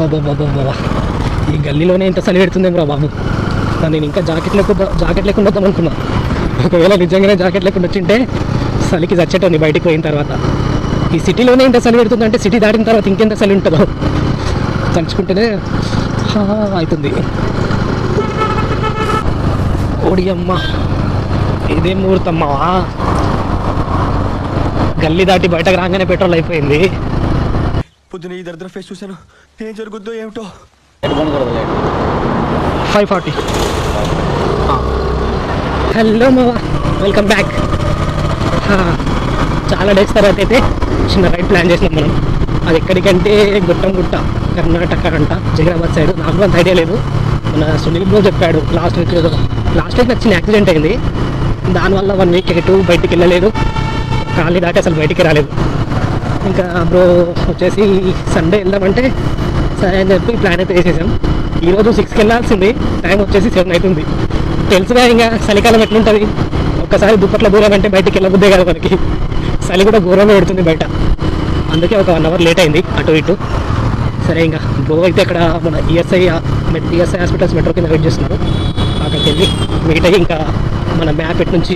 బాబా ఈ గల్లీలోనే ఇంత చలి పెడుతుందేమో బాబు. నేను ఇంకా జాకెట్ లేకుండా వద్దాం అనుకున్నా. ఒకవేళ నిజంగానే జాకెట్ లేకుండా వచ్చింటే చలికి చచ్చేటోని బయటికి పోయిన తర్వాత. ఈ సిటీలోనే ఇంత చలి పెడుతుందంటే సిటీ దాటిన తర్వాత ఇంకెంత చలి ఉంటుందో తలుచుకుంటేనే అవుతుంది. ఓడి అమ్మ, ఇదే ముహూర్తమ్మా. గల్లీ దాటి బయటకు రాగానే పెట్రోల్ అయిపోయింది. పొద్దున ఈ దరిద్ర ఫేస్ చూశాను, ఏం జరుగుద్దో ఏమిటో. 540. హలో మావా, వెల్కమ్ బ్యాక్. చాలా డేస్ తర్వాత అయితే చిన్న రైడ్ ప్లాన్ చేసినాం మనం. అది ఎక్కడికంటే గుట్ట కర్ణాటక అంట, జగరాబాద్ సైడ్. నాకు అంత ఐడియా లేదు. మన సునీల్ బ్రో చెప్పాడు లాస్ట్ వీక్ నాకు చిన్న యాక్సిడెంట్ అయింది. దానివల్ల 1 వీక్ ఎటు బయటికి వెళ్ళలేదు, ఖాళీ దాటి అసలు బయటికి రాలేదు. ఇంకా బ్రో వచ్చేసి సండే వెళ్దామంటే సరే అని చెప్పి ప్లాన్ అయితే వేసేసాం. ఈరోజు 6కి వెళ్ళాల్సింది, టైం వచ్చేసి 7 అవుతుంది. తెలుసుగా ఇంకా చలికాలం ఎట్లుంటుంది. ఒక్కసారి దుప్పట్ల దూరం అంటే బయటికి వెళ్ళబుద్దే కదా మనకి. చలి కూడా ఘోరంగా పెడుతుంది బయట. అందుకే ఒక 1 అవర్ లేట్ అయింది అటు ఇటు. సరే ఇంకా బ్రో అయితే ఇక్కడ మన ఈఎస్ఐ హాస్పిటల్స్ మెట్రో కింద వెయిట్ చేస్తున్నారు. అక్కడికి వెళ్ళి వెయిట్ అయ్యి ఇంకా మన మ్యాప్ ఎటు నుంచి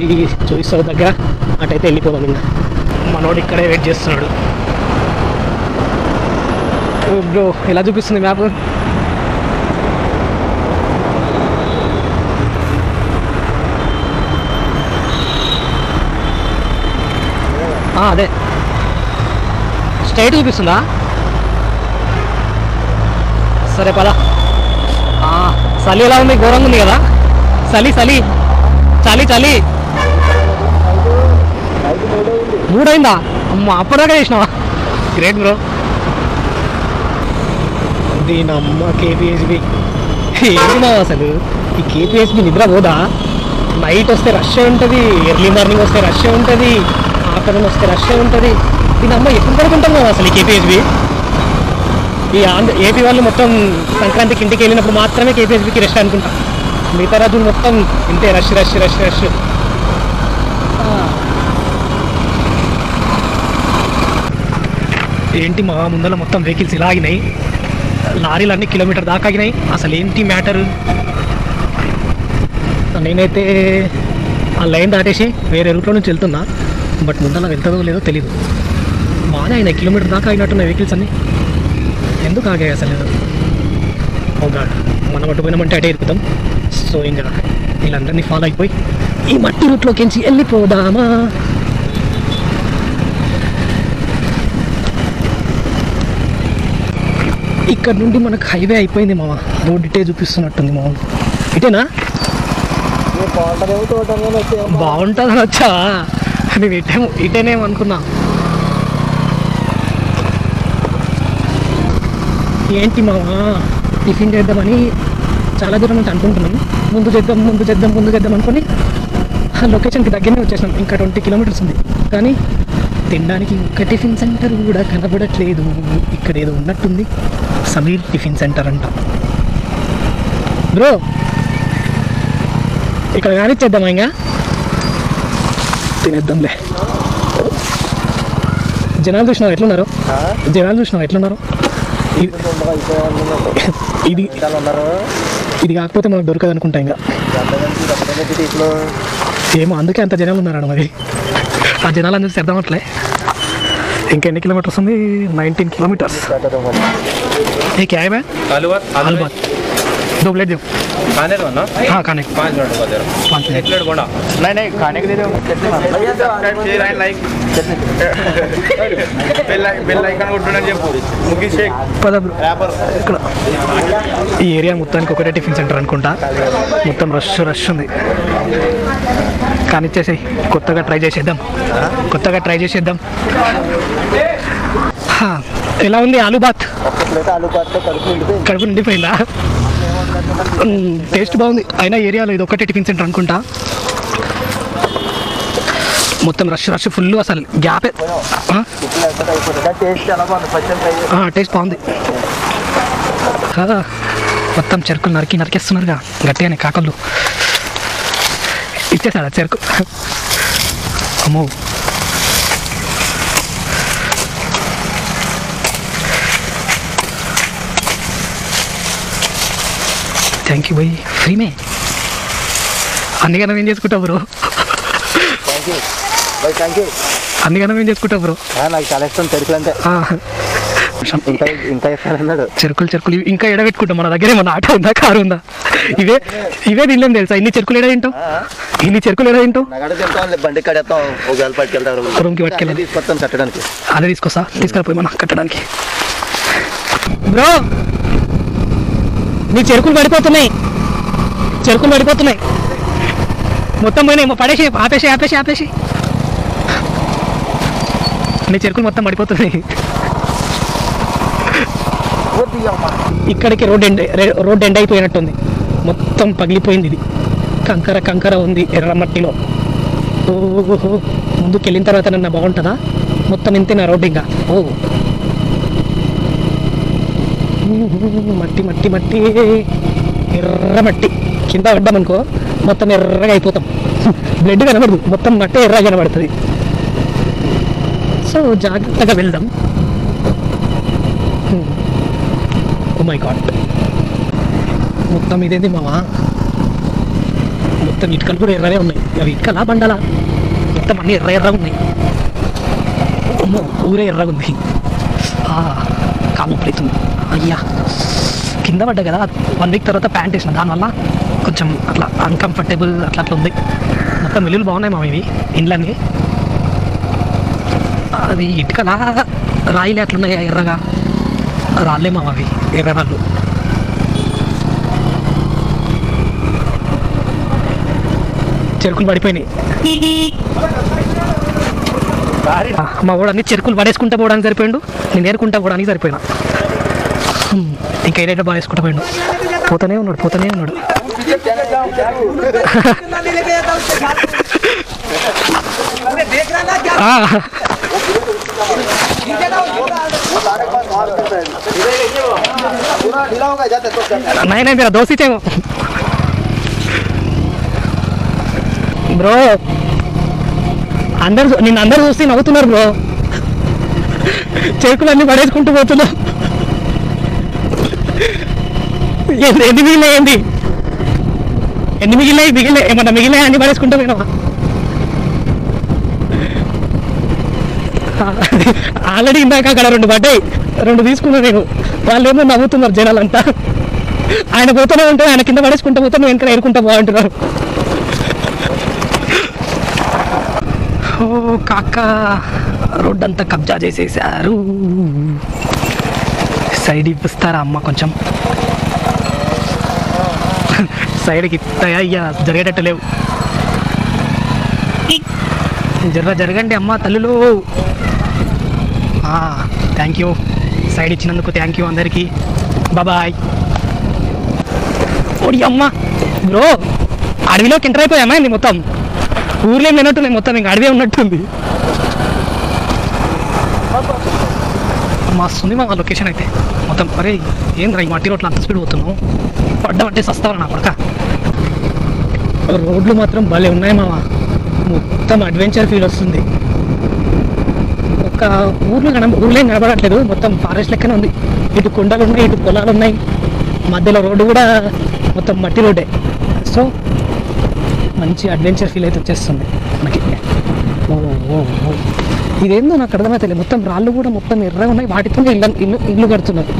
చూపిస్తావు దగ్గర అటైతే వెళ్ళిపోదాం. ఇంకా మనోడు ఇక్కడే వెయిట్ చేస్తున్నాడు. బ్రో ఎలా చూపిస్తుంది మ్యాప్? అదే స్ట్రైట్ చూపిస్తుందా? సరే పదా. చలి ఎలా ఉంది? ఘోరంగా ఉంది కదా చలి. చలి 3 అయిందా? అమ్మ, అప్పటిదాకా చేసినావా? Great bro. దీనమ్మ కేపీహెచ్బి ఏంటి అసలు ఈ కేపీహెచ్బి నిద్ర పోదా? నైట్ వస్తే రష్ ఉంటుంది, ఎర్లీ మార్నింగ్ వస్తే రష్ ఉంటుంది, ఆఫ్టర్నూన్ వస్తే రష్ ఉంటుంది. దీనమ్మ ఎప్పుడు పడుకుంటాం కదా అసలు ఈ కేపీహెచ్బి. ఈ ఏపీ వాళ్ళు మొత్తం సంక్రాంతికి ఇంటికి వెళ్ళినప్పుడు మాత్రమే కేపీహెచ్బికి రెస్ట్ అనుకుంటాం. మిగతా రోజులు మొత్తం ఇంతే రష్. ఏంటి మా ముందర మొత్తం వెహికల్స్ ఇలా ఆగినాయి, లారీలు అన్నీ కిలోమీటర్ దాకా ఆగినాయి. అసలు ఏంటి మ్యాటర్? నేనైతే ఆ లైన్ దాటేసి వేరే రూట్లో నుంచి వెళ్తున్నా. బట్ ముందర వెళ్తుందో లేదో తెలీదు. బాగానే అయినాయి, కిలోమీటర్ దాకా ఆగినట్టున్నాయి వెహికల్స్ అన్నీ. ఎందుకు ఆగాయి అసలు? ఓ గాడ్, మనం అటు పోయినామంటే అటే ఇరుకుతాం. సో ఇంకా వీళ్ళందరినీ ఫాలో అయిపోయి ఈ మట్టి రూట్లోకించి వెళ్ళిపోదామా? ఇక్కడ నుండి మనకు హైవే అయిపోయింది మామ. రోడ్ ఇటే చూపిస్తున్నట్టుంది మామ. ఇటేనా? బాగుంటుందని వచ్చా నేను ఇటేనేమో అనుకున్నా. ఏంటి మామ, టిఫిన్ చేద్దామని చాలా దూరం నుంచి అనుకుంటున్నాం. ముందు చేద్దాం అనుకొని ఆ లొకేషన్కి దగ్గరనే వచ్చేసినాం. ఇంకా 20 కిలోమీటర్స్ ఉంది. కానీ తినడానికి ఒక్క టిఫిన్ సెంటర్ కూడా కనబడట్లేదు. ఇక్కడ ఏదో ఉన్నట్టుంది, సమీర్ టిఫిన్ సెంటర్ అంట. బ్రో ఇక్కడ కానిచ్చేద్దామా? ఇంకా తినేద్దాంలే. జనాలు చూసినావు ఎట్లున్నారు? ఇది కాకపోతే మనకు దొరకదు అనుకుంటా. ఇంకా ఏమో అందుకే అంత జనాలు ఉన్నారన్న. మరి ఆ జనాలు అందరూ చేద్దాం అట్లే. ఇంకా ఎన్ని కిలోमीटर्स ఉంది? 19 किलोमीटर्स. ये क्या है? मैं आलू भात 2 प्लेट दो। खाने दो ना? हाँ खाने 5 मिनट बाद दे रहा हूँ। 5 प्लेट। 1 प्लेट बोला नहीं खाने के दे रहे हो। लाइक बेल आइकन కొట్టండి చెప్పు. ముగి షేక్ పద ర్యాపర్. ఇక్కడ ఈ ఏరియా మొత్తానికి ఒకటే టిఫిన్ సెంటర్ అనుకుంటా. మొత్తం రష్ ఉంది. కానీ ఇచ్చేసేయి, కొత్తగా ట్రై చేసేద్దాం. ఎలా ఉంది ఆలూ బాత్? కడుపు నిండిపోయిందా? టేస్ట్ బాగుంది. అయినా ఏరియాలో ఇది ఒకటే టిఫిన్ సెంటర్ అనుకుంటా. మొత్తం రష్ ఫుల్. అసలు గ్యాపే. టేస్ట్ బాగుంది. మొత్తం చెరుకులు నరికేస్తున్నారుగా గట్టిగానే కాకళ్ళు. ఇచ్చేసాడా చెరుకు? అమ్మో, థ్యాంక్ యూ బై ఫ్రీ మే అన్నిగానే ఏం చేసుకుంటావు బ్రో అన్నిగానే ఏం చేసుకుంటావు బ్రో నాకు చాలా ఇష్టం చెరుకులు అంటే ఇంకా ఇస్తానన్నాడు చెరుకులు ఇంకా ఎడబెట్టుకుంటాం మన దగ్గర ఏమన్నా ఆటో ఉందా కారు ఉందా ఇవే తినలేం తెలుసా ఇన్ని చెరుకులు ఎడ తింటావు బండి కడేస్తాం ఒకవేళ పట్టుకెళ్తారు రూమ్కి పట్టుకెళ్ళి తీసుకొస్తాం కట్టడానికి అదే తీసుకెళ్ళిపోయి మనం కట్టడానికి బ్రో నీ చెరుకులు పడిపోతున్నాయి మొత్తం పోయినాయి పడేసి ఆపేసి నీ చెరుకులు మొత్తం పడిపోతున్నాయి ఇక్కడికి రోడ్ ఎండ్ అయిపోయినట్టుంది మొత్తం పగిలిపోయింది ఇది కంకర ఉంది ఎర్రమట్టిలో ఓహో ముందుకు వెళ్ళిన తర్వాత నన్ను బాగుంటుందా మొత్తం ఇంతేనా రోడ్ ఇంకా మట్టి ఎర్రమట్టి కింద పడ్డామనుకో మొత్తం ఎర్రగా అయిపోతాం బ్లడ్ కనబడదు మొత్తం మట్టి ఎర్రగా కనబడుతుంది సో జాగ్రత్తగా వెళ్దాం ఓ మై గాడ్ మొత్తం ఇదేంది మావా మొత్తం ఇటుకలు కూడా ఎర్రగా ఉన్నాయి అవి ఇటుకలా బండలా మొత్తం అన్నీ ఎర్రగా ఉన్నాయి అమ్మో ఊరే ఎర్రగా ఉంది కాలు పడుతుంది అయ్యా కింద పడ్డా కదా 1 వీక్ తర్వాత ప్యాంట్ వేసిన దానివల్ల కొంచెం అట్లా అన్కంఫర్టబుల్ అట్లా ఉంది మొత్తం మిల్లులు బాగున్నాయి మా ఇవి ఇండ్లన్నీ అది ఇటుకలా రాయిలే అట్లున్నాయి ఎర్రగా రాళ్ళే మా అవి ఎర్రరాళ్ళు చెరుకులు పడిపోయినాయి మా వాడు అన్ని చెరుకులు పడేసుకుంటా పోవడానికి సరిపోయిండు నేను ఏరుకుంటా పోవడానికి సరిపోయినా ఇంకా ఏదైతే బాగా వేసుకుంటా పోయిండు పోతూనే ఉన్నాడు नहीं मेरा दोस्त ही थे वो బ్రో అందరు చూస్తే నవ్వుతున్నారు బ్రో చెరుకులన్నీ పడేసుకుంటూ పోతున్నా ఎన్ని మిగిలినాయి ఏమన్నా మిగిలినాయి అన్ని పడేసుకుంటూ పోయినావా ఆల్రెడీ ఇందాక అక్కడ 2 పడ్డాయి 2 తీసుకున్నా నేను వాళ్ళు ఏమో నవ్వుతున్నారు జనాలంతా ఆయన పోతూనే ఉంటే ఆయన కింద పడేసుకుంటూ పోతే నువ్వు వెనక ఏరుకుంటా బాగుంటున్నారు ఓ కాక రోడ్డు అంతా కబ్జా చేసేసారు సైడ్ ఇప్పిస్తారా అమ్మ కొంచెం సైడ్కి అయ్యా జరిగేటట్టు లేవు జరగండి అమ్మ తల్లులు థ్యాంక్ యూ సైడ్ ఇచ్చినందుకు థ్యాంక్ యూ అందరికీ బాయ్ ఓడి అమ్మ బ్రో అడవిలోకి ఎంటర్ అయిపోయామా ఇది మొత్తం ఊర్లో ఏం లేనట్టున్నాయి మొత్తం ఇంకా అడవే ఉన్నట్టుంది మస్తుంది మా లొకేషన్ అయితే మొత్తం అరే ఏంద్రా ఈ మట్టి రోడ్లు అంత స్పీడ్ పోతున్నావు పడ్డమంటే సస్తావా నా కొడక రోడ్లు మాత్రం భలే ఉన్నాయి మావా మొత్తం అడ్వెంచర్ ఫీల్ వస్తుంది ఒక ఊర్లో ఏం కనబడట్లేదు మొత్తం ఫారెస్ట్ లెక్కనే ఉంది ఇటు కొండలు ఉన్నాయి ఇటు పొలాలు ఉన్నాయి మధ్యలో రోడ్డు కూడా మొత్తం మట్టి రోడ్డే సో మంచి అడ్వెంచర్ ఫీల్ అయితే వచ్చేస్తుంది మనకి ఇదేందో నాకు అర్థమైతే మొత్తం రాళ్ళు కూడా మొత్తం ఎర్రగా ఉన్నాయి వాటితోనే ఇల్లు కడుతున్నారు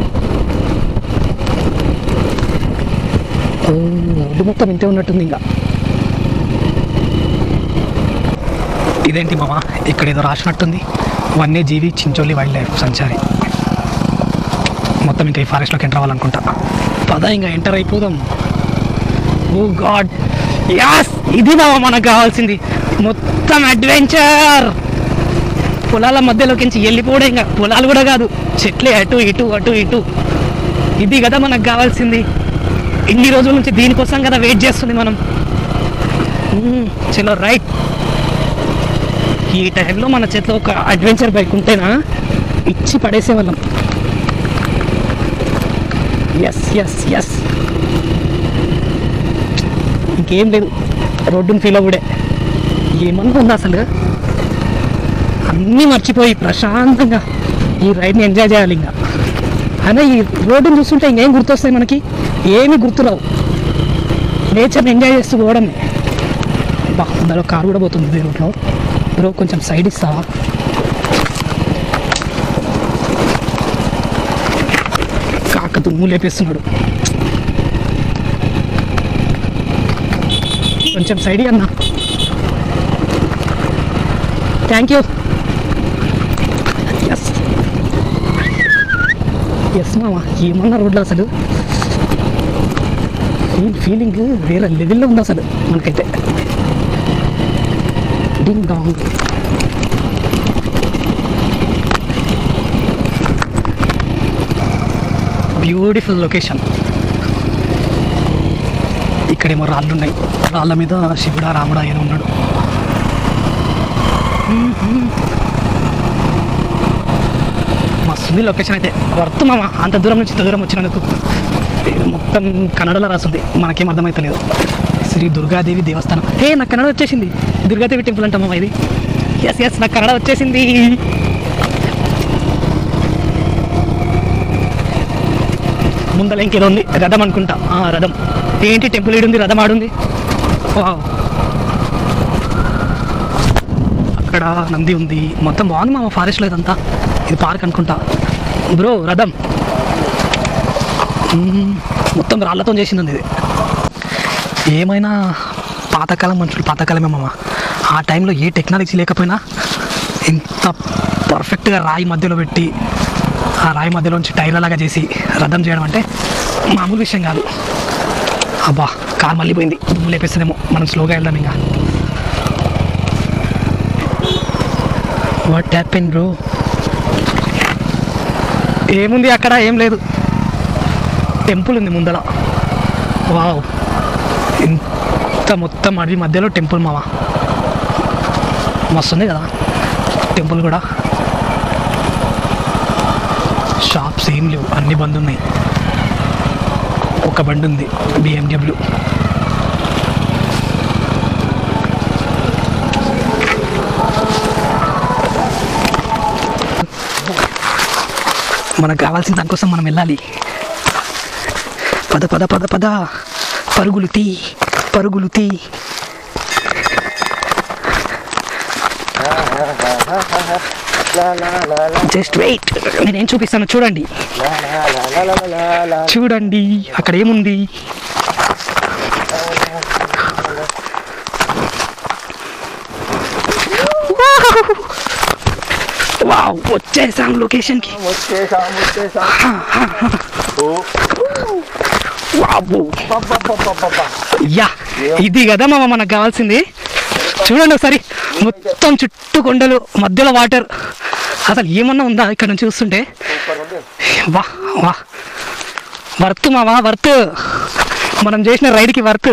రోడ్డు మొత్తం ఇంతే ఉన్నట్టుంది ఇంకా ఇదేంటి మామ ఇక్కడ ఏదో రాసినట్టుంది వన్యజీవి చించోలి వైల్డ్ లైఫ్ సంచారి మొత్తం ఇంకా ఈ ఫారెస్ట్లోకి ఎంటర్ అవ్వాలనుకుంటా పదా ఇంకా ఎంటర్ అయిపోదాం ఓ గాడ్ యాస్ ఇది మామ మనకు కావాల్సింది మొత్తం అడ్వెంచర్ పొలాల మధ్యలోకి వెళ్ళిపోవడం ఇంకా పొలాలు కూడా కాదు చెట్లే అటు ఇటు ఇది కదా మనకు కావాల్సింది ఇన్ని రోజుల నుంచి దీనికోసం కదా వెయిట్ చేస్తుంది మనం చలో రైట్ ఈ టైంలో మన చేతిలో ఒక అడ్వెంచర్ బైక్ ఉంటేనా ఇచ్చి పడేసేవాళ్ళం ఎస్ ఇంకేం లేదు రోడ్డుని ఫీల్ అవ్వడే ఏమన్నా ఉంది అసలు అన్నీ మర్చిపోయి ప్రశాంతంగా ఈ రైడ్ని ఎంజాయ్ చేయాలి ఇంకా అయినా ఈ రోడ్డుని చూస్తుంటే ఇంకేం గుర్తొస్తాయి మనకి ఏమి గుర్తురావు నేచర్ని ఎంజాయ్ చేస్తూ పోవడమే. బా దానిలో కారు కూడా పోతుంది రూట్లో. బ్రో కొంచెం సైడ్ ఇస్తావా? కాకతు నువ్వు లేపేస్తున్నాడు. కొంచెం సైడ్ అన్నా. Thank you. ఎస్ ఎస్ మామ, ఏమన్నా రోడ్లో అసలు ఫీలింగ్ వేరే లెవెల్లో ఉంది అసలు మనకైతే. Ding dong. Beautiful location. ఇక్కడేమో రాళ్ళు ఉన్నాయి, రాళ్ళ మీద శివుడా రాముడా ఏదో ఉన్నాడు. మస్తుంది లొకేషన్ అయితే. వర్త్ మామ, అంత దూరం నుంచి ఇంత దూరం వచ్చినందుకు. మొత్తం కన్నడలో రాస్తుంది, మనకేం అర్థమవుతలేదు. శ్రీ దుర్గాదేవి దేవస్థానం. నాకు కన్నడ వచ్చేసింది. దుర్గాదేవి టెంపుల్ అంటామా ఇది? ఎస్ ఎస్, నాకు కన్నడ వచ్చేసింది. ముందర ఇంకేదో ఉంది, రథం అనుకుంటా. రథం ఏంటి? టెంపుల్ ఈడుంది, రథం ఆడుంది. అక్కడ నంది ఉంది. మొత్తం బాగుంది మామ ఫారెస్ట్లో ఇదంతా. ఇది పార్క్ అనుకుంటా. బ్రో రథం మొత్తం రాళ్లతో చేసింది ఇది. ఏమైనా పాతకాలం మనుషులు పాతకాలమే మామ. ఆ టైంలో ఏ టెక్నాలజీ లేకపోయినా ఇంత పర్ఫెక్ట్గా రాయి మధ్యలో పెట్టి, ఆ రాయి మధ్యలోంచి టైర్లలాగా చేసి రథం చేయడం అంటే మామూలు విషయం కాదు. అబ్బా కార్ మళ్ళీ పోయింది, నువ్వు లేపేస్తుందేమో. మనం స్లోగా వెళ్దాం ఇంకా. What happen bro? ఏముంది అక్కడ? ఏం లేదు. టెంపుల్ ఉంది ముందర. వావ్, ఇంత మొత్తం అడవి మధ్యలో టెంపుల్ మామ. మస్తుంది కదా టెంపుల్ కూడా. షాప్స్ ఏం లేవు, అన్ని బంద్ ఉన్నాయి. ఒక బండి ఉంది, BMW. మనకు కావాల్సిన దానికోసం మనం వెళ్ళాలి. పద పద పద పద, పరుగులు తీ, పరుగులు తీ. జస్ట్ వెయిట్, నేనేం చూపిస్తాను చూడండి. చూడండి అక్కడ ఏముంది. వావ్, వచ్చేసాం లొకేషన్కి. యా, ఇది కదా మామ మనకు కావాల్సింది. చూడండి ఒకసారి, మొత్తం చుట్టూ కొండలు, మధ్యలో వాటర్. అసలు ఏమన్నా ఉందా ఇక్కడ నుంచి చూస్తుంటే? వా వా, వర్త్ మావా, వర్త్. మనం చేసిన రైడ్కి వర్త్.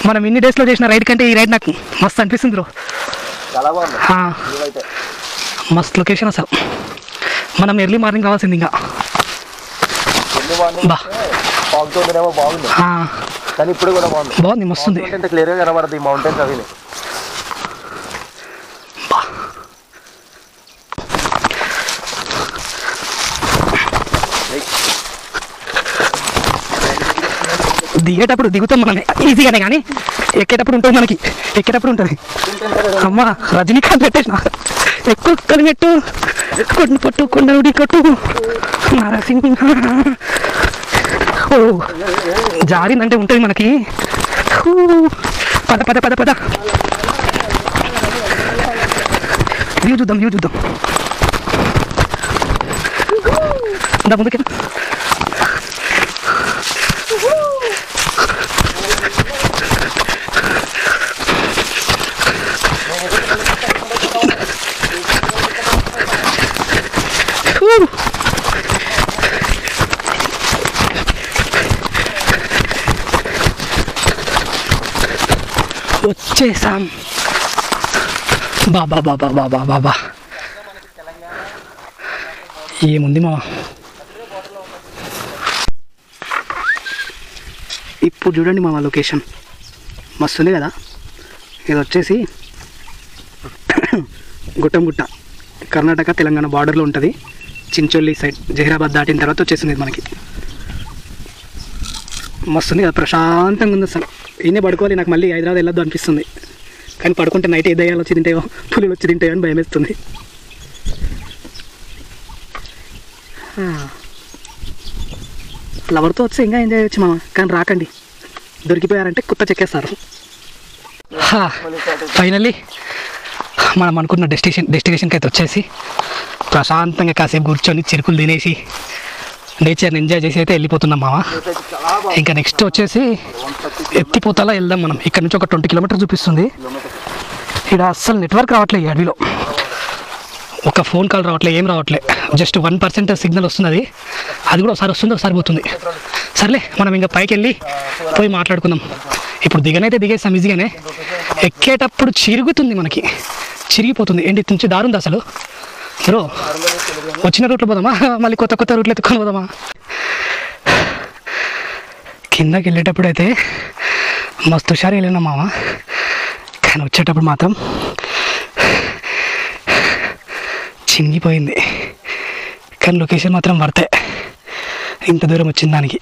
మనం ఇన్ని డేస్లో చేసిన రైడ్ కంటే ఈ రైడ్ నాకు మస్తు అనిపిస్తుంది బ్రో. మస్తు లొకేషన్ అసలు. మనం ఎర్లీ మార్నింగ్ కావాల్సింది ఇంకా. కానీ ఇప్పుడు కూడా బాగుంది. బాగుంది, మస్తుంది. క్లియర్గా కనబడుతుంది ఈ మౌంటైన్స్ అవి. దిగేటప్పుడు దిగుతాం మనమే ఈజీగానే, కానీ ఎక్కేటప్పుడు ఉంటుంది మనకి. ఎక్కేటప్పుడు ఉంటుంది. అమ్మ రజనీకాంత్ పెట్టేసిన ఎక్కువ కలిగెట్టు కొట్టు పట్టు కొండనుడి కొట్టు నరసింహ. ఓ జారిందంటే ఉంటుంది మనకి. పద పద పద పద, వ్యూ చూద్దాం, వ్యూ చూద్దాం. దా ముందుకే. వచ్చేసాం. బాబా బాబా బాబా బాబా, ఏముంది మా. ఇప్పుడు చూడండి మా లొకేషన్ మస్తుంది కదా. ఇది వచ్చేసి గుట్టంగుట్ట, కర్ణాటక తెలంగాణ బార్డర్లో ఉంటుంది. చించోలి సైడ్, జహీరాబాద్ దాటిన తర్వాత వచ్చేసింది మనకి. మస్తుంది కదా, ప్రశాంతంగా ఉంది అసలు. ఈయనే పడుకోవాలి, నాకు మళ్ళీ హైదరాబాద్ వెళ్ళొద్దు అనిపిస్తుంది. కానీ పడుకుంటే నైట్ ఏ దయ్యాలు వచ్చి తింటాయో, పులులు వచ్చి తింటాయో అని భయం వేస్తుంది. లవర్తో వచ్చి ఇంకా ఎంజాయ్ చేయొచ్చు మామ, కానీ రాకండి, దొరికిపోయారంటే కుత్త చెక్కేస్తారు. ఫైనల్లీ మనం అనుకున్న డెస్టినేషన్కి అయితే వచ్చేసి ప్రశాంతంగా కాసేపు కూర్చొని చిరుకులు తినేసి నేచర్ని ఎంజాయ్ చేసి అయితే వెళ్ళిపోతున్నాం మామ. ఇంకా నెక్స్ట్ వచ్చేసి ఎత్తిపోతలా వెళ్దాం మనం. ఇక్కడ నుంచి ఒక 20 కిలోమీటర్ చూపిస్తుంది. ఇక్కడ అస్సలు నెట్వర్క్ రావట్లేదు ఈ అడవిలో, ఒక ఫోన్ కాల్ రావట్లేదు, ఏం రావట్లేదు. జస్ట్ 1% సిగ్నల్ వస్తుంది. అది కూడా ఒకసారి వస్తుంది, ఒకసారి పోతుంది. సర్లే మనం ఇంకా పైకి వెళ్ళి పోయి మాట్లాడుకుందాం. ఇప్పుడు దిగేసాం ఈజీగానే, ఎక్కేటప్పుడు చిరుగుతుంది, మనకి చిరిగిపోతుంది. ఏంటి నుంచి దారుంది అసలు బ్రో. వచ్చిన రూట్లో పోదామా, మళ్ళీ కొత్త రూట్లు ఎత్తుకొని పోదామా? కిందకి వెళ్ళేటప్పుడు అయితే మస్తు హుషారు వెళ్ళినా మామ, కానీ వచ్చేటప్పుడు మాత్రం చింగిపోయింది. కానీ లొకేషన్ మాత్రం వర్తే, ఇంత దూరం వచ్చిన దానికి.